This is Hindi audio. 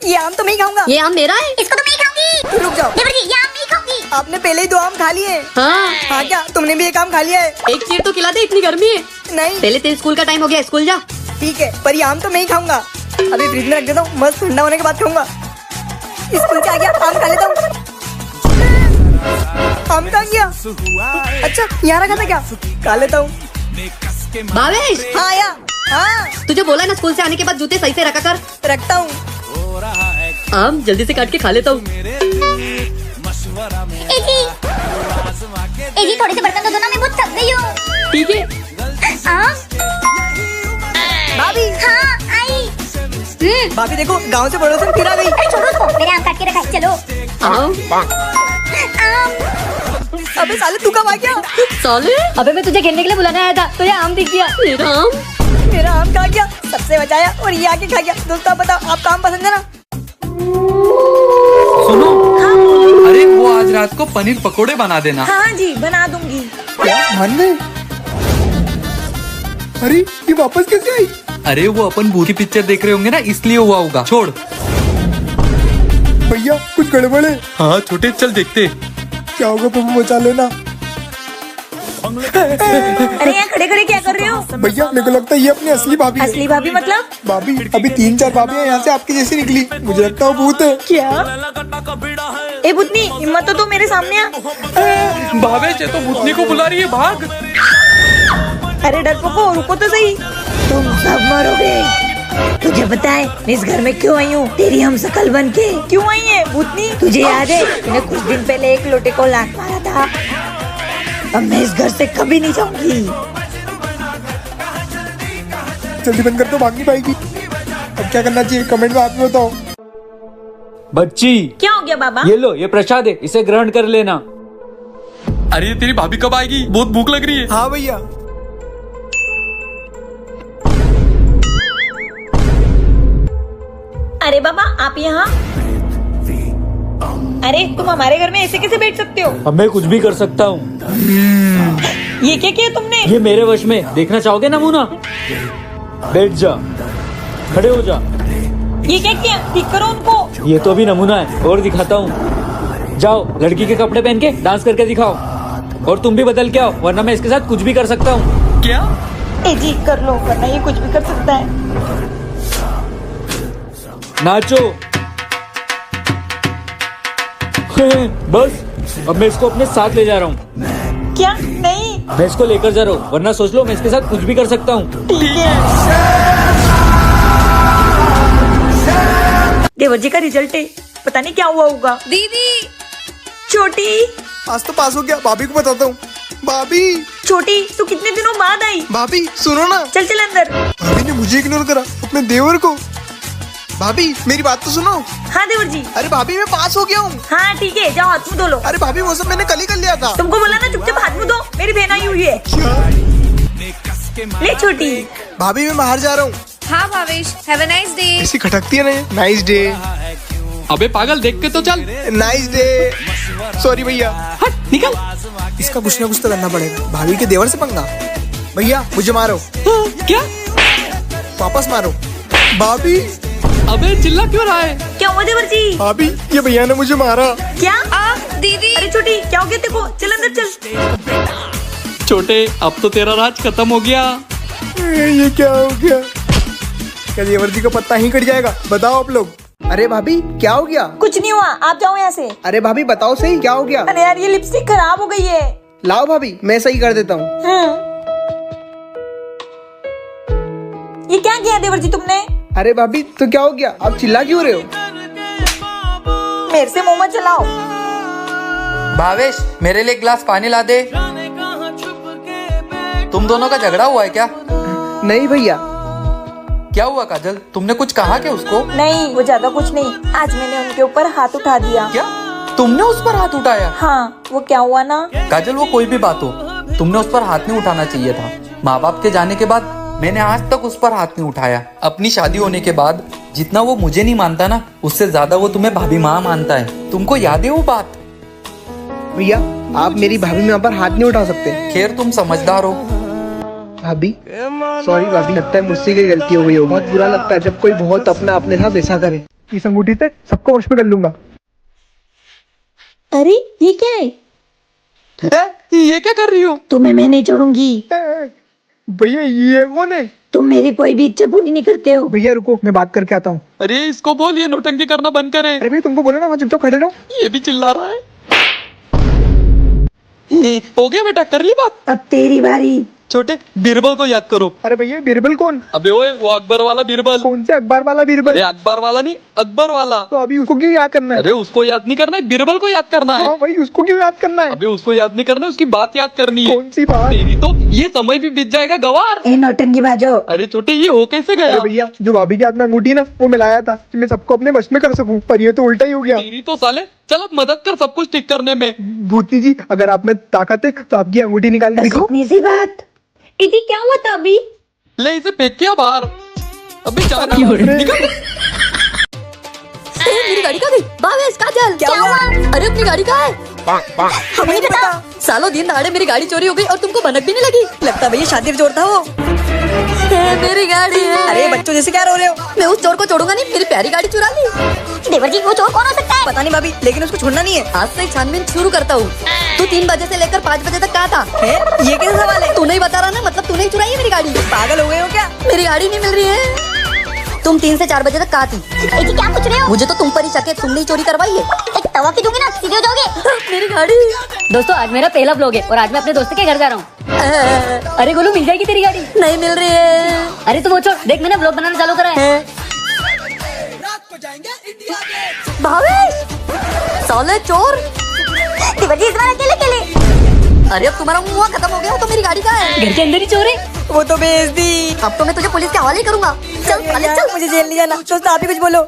ये आम तो मैं ही खाऊंगा। ये आम मेरा है। इसको तो मैं ही खाऊंगी। रुक जाओ, देवर जी ये आम नहीं खाऊंगी। आपने पहले ही 2 आम खा लिए। हाँ, हाँ क्या तुमने भी एक आम खा लिया है? एक चीर तो खिला दे, इतनी गर्मी है। नहीं पहले तेरे स्कूल का टाइम हो गया, स्कूल जा। ठीक है, पर ये आम तो मैं ही खाऊंगा। अभी फ्रिज में रख देता हूँ, मस्त ठंडा होने के बाद खाऊंगा। स्कूल से आ गया, आम खा लेता हूँ। आम खा गया। अच्छा यहाँ रखा था क्या? खा लेता हूँ। भावेश, हाँ आया। हाँ तुझे बोला ना स्कूल से आने के बाद जूते सही से रखा कर। रखता हूँ। आम जल्दी से काट के खा लेता हूँ। एजी थोड़े से बर्तन धो दो ना, मैं बहुत थक गई हूँ। ठीक है। आम भाभी। हाँ आई। भाभी देखो, गांव से पड़ोसन फिर आ गई। अरे छोड़ो उसको, मेरे आम काट के रखा है, चलो। आम अबे साले तू कब आ गया? साले, अबे मैं तुझे खेलने के लिए बुलाने आया था तो ये आम दिख गया। मेरा आम। मेरा आम खा गया, सबसे बचाया और ये आके खा गया। दोस्तों आप बताओ, आपका आम पसंद है ना? सुनो, अरे वो आज रात को पनीर पकोड़े बना देना। हाँ जी बना दूंगी। क्या मान गए? अरे ये वापस कैसे आई? अरे वो अपन भूत की पिक्चर देख रहे होंगे ना, इसलिए हुआ होगा। छोड़। भैया कुछ गड़बड़ है। हाँ छोटे, चल देखते। क्या होगा, प्रभु बचा लेना। अरे यहाँ खड़े खड़े क्या कर रहे हो? भैया मेरे को लगता है ये अपनी असली भाभी है। असली भाभी मतलब? भाभी अभी 3-4 भाभी यहाँ से आपकी जैसी निकली। मुझे लगता है वो भूत है। क्या? ए भूतनी, हिम्मत तो तू मेरे सामने आ। भावेश, ये तो भूतनी को बुला रही है, भाग। अरे डरपोको रुको तो सही। तुम सब मरोगे। तुझे पता है मैं इस घर में क्यों आई हूँ? तेरी हम शकल बन के। क्यों आई है भूतनी? तुझे याद है मैंने कुछ दिन पहले एक लोटे को लात मारा था? अब मैं इस घर से कभी नहीं जाऊंगी। जल्दी बंद कर दो, भाग नहीं पाएगी। अब क्या करना चाहिए कमेंट में आप ही बताओ। बच्ची, क्या हो गया बाबा? ये लो, ये प्रसाद है, इसे ग्रहण कर लेना। अरे तेरी भाभी कब आएगी? बहुत भूख लग रही है। हाँ भैया। अरे बाबा आप यहाँ? अरे तुम हमारे घर में ऐसे कैसे बैठ सकते हो? अब मैं कुछ भी कर सकता हूँ। ये क्या किया तुमने? ये मेरे वश में। देखना चाहोगे नमूना? बैठ जा, खड़े हो जा। ये क्या किया? ठीक करो उनको। ये तो अभी नमूना है, और दिखाता हूँ। जाओ, लड़की के कपड़े पहन के डांस करके दिखाओ। और तुम भी बदल के आओ, वरना मैं इसके साथ कुछ भी कर सकता हूँ। क्या? ए जी कर लो, वरना ये कुछ भी कर सकता है। नाचो। बस, अब मैं इसको अपने साथ ले जा रहा हूँ। क्या? नहीं। मैं इसको लेकर जा रहा हूँ, वरना सोच लो मैं इसके साथ कुछ भी कर सकता हूँ। ठीक है। देवर जी का रिजल्ट है, पता नहीं क्या हुआ होगा। दीदी, छोटी। आज तो पास हो गया। भाभी को बताता हूँ। भाभी छोटी तू कितने दिनों बाद आई? भाभी सुनो ना। चल चल अंदर। भाभी ने मुझे इग्नोर करा, अपने देवर को। भाभी मेरी बात तो सुनो। हाँ देवर जी। अरे भाभी मैं पास हो गया हूँ। हाँ ठीक है, जाओ हाथ मुँह धो लो। अरे भाभी वो सब मैंने कल ही कर लिया था। तुमको बोला ना चुपचाप हाथ मुँह धो, मेरी बहन आई हुई है। ले छोटी। भाभी मैं बाहर जा रहा हूँ। हाँ Bhavesh, have a nice day. ऐसी खटकती है ना। Nice day. अबे पागल, देख के तो चल। Nice day. सॉरी भैया। हट, निकल। इसका कुछ ना कुछ तो करना पड़ेगा। भाभी के देवर से पंगा। भैया मुझे मारो। क्या? वापस मारो। भाभी। अबे चिल्ला क्यों रहा है? क्या हुआ देवर जी? भाभी ये भैया ने मुझे मारा। क्या? दीदी, अरे छोटी क्या हो गया तेको? चल अंदर चल। छोटे, अब तो तेरा राज खत्म हो गया। ये क्या हो गया? क्या देवर जी का पत्ता ही कट जाएगा? बताओ आप लोग। अरे भाभी क्या हो गया? कुछ नहीं हुआ, आप जाओ यहाँ से। अरे भाभी बताओ सही क्या हो गया? अरे यार ये लिपस्टिक खराब हो गई है। लाओ भाभी मैं सही कर देता हूँ। ये क्या किया देवर जी तुमने? अरे भाभी तो क्या हो गया? आप चिल्ला क्यों रहे हो? मेरे से मुंह मत चलाओ। भावेश, मेरे लिए एक गिलास पानी ला दे। तुम दोनों का झगड़ा हुआ है क्या? नहीं भैया। क्या हुआ काजल, तुमने कुछ कहा क्या उसको? नहीं वो ज्यादा कुछ नहीं, आज मैंने उनके ऊपर हाथ उठा दिया। क्या तुमने उस पर हाथ उठाया? हाँ वो क्या हुआ ना। काजल वो कोई भी बात हो, तुमने उस पर हाथ नहीं उठाना चाहिए था। माँ बाप के जाने के बाद मैंने आज तक उस पर हाथ नहीं उठाया। अपनी शादी होने के बाद जितना वो मुझे नहीं मानता ना, उससे ज्यादा वो तुम्हें भाभी माँ मानता है। तुमको याद है वो बात? भैया आप मेरी भाभी में पर हाथ नहीं उठा सकते। खैर तुम समझदार हो। भाभी सॉरी भाभी, लगता है मुझसे कोई गलती हो गई हो। बहुत बुरा लगता है जब कोई बहुत अपना अपने साथ ऐसा करे। इस अंगूठी से सबको वश में कर लूंगा। अरे ये क्या है? ये क्या कर रही हो? तुम्हें मैं नहीं छोड़ूंगी। भैया ये कौन है? तुम मेरी कोई भी इच्छा पूरी नहीं करते हो। भैया रुको, मैं बात करके आता हूँ। अरे इसको बोल ये नौटंकी करना बंद करे। अरे भैया तुमको बोला ना वहाँ चुपचाप खड़े रहो। ये भी चिल्ला रहा है। हो गया बेटा, कर ली बात। अब तेरी बारी। छोटे बीरबल को याद करो। अरे भैया बीरबल कौन? अबे ओए वो अकबर वाला बीरबल। कौन से अखबार वाला बीरबल? अरे अकबर वाला नहीं, अकबर वाला। तो अभी उसको क्यों याद करना है? अरे उसको याद नहीं करना है, बीरबल को याद करना है। हाँ भाई उसको क्यों याद करना है? अबे उसको याद नहीं करना है, उसकी बात याद करनी है। कौन सी बात? तेरी तो ये समय भी बीत जाएगा गवार। ए नौटंकी बाजो। अरे छोटे ये हो कैसे गया? अरे भैया जो भाभी के हाथ में अंगूठी ना वो मिलाया था कि मैं सबको अपने वश में कर सकूं, पर ये तो उल्टा ही हो गया। तेरी तो साले, चल अब मदद कर सब कुछ ठीक करने में। भूतनी जी अगर आप में ताकत है तो आपकी अंगूठी निकाल के बस दिखाओ। इतनी सी बात। इतनी क्या हुआ था अभी? ले इसे फेंक किया बाहर। अबे जाना निकल। मेरी गाड़ी कहाँ गई? भावेश काजल क्या हुआ? अरे अपनी गाड़ी कहाँ है? हमें नहीं पता। सालों दिन दहाड़े मेरी गाड़ी चोरी हो गई और तुमको भनक भी नहीं लगी। लगता भैया शादी चोर था वो। मेरी गाड़ी है। अरे बच्चों जैसे क्या रो रहे हो? मैं उस चोर को छोड़ूंगा नहीं, मेरी प्यारी गाड़ी चुरा ली। देवर जी वो चोर कौन हो सकता है? पता नहीं भाभी, लेकिन उसको छोड़ना नहीं है। आज से छानबीन शुरू करता हूँ। तू 3 बजे से लेकर 5 बजे तक कहाँ था? है? ये कैसा सवाल है? तू नहीं बता रहा ना, मतलब तूने ही चुराई है मेरी गाड़ी। पागल हो गए हो क्या? मेरी गाड़ी नहीं मिल रही है। तुम 3 से 4 बजे तक कहाँ थी? ए जी क्या पूछ रहे हो? मुझे तो तुम पर ही शक है, तुमने ही चोरी करवाई है। एक तवा की दूंगी ना सीधे हो जाओगे। मेरी गाड़ी। दोस्तों आज मेरा पहला ब्लॉग है और आज मैं अपने दोस्त के घर जा रहा हूँ। अरे गोलू मिल जाएगी तेरी गाड़ी? नहीं मिल रही है। अरे तू वो छोड़, देख मैंने ब्लॉग बनाना चालू करा है। भावेश साले चोर। देवर जी इस बार अकेले अकेले। अरे अब तुम्हारा मुंह खत्म हो गया, वो तो मेरी गाड़ी का है। घर के अंदर ही चोर है। वो तो बेच दी। अब तो मैं तुझे पुलिस के हवाले ही करूंगा। चल साले चल। मुझे जेल नहीं जाना। दोस्त आप ही कुछ बोलो।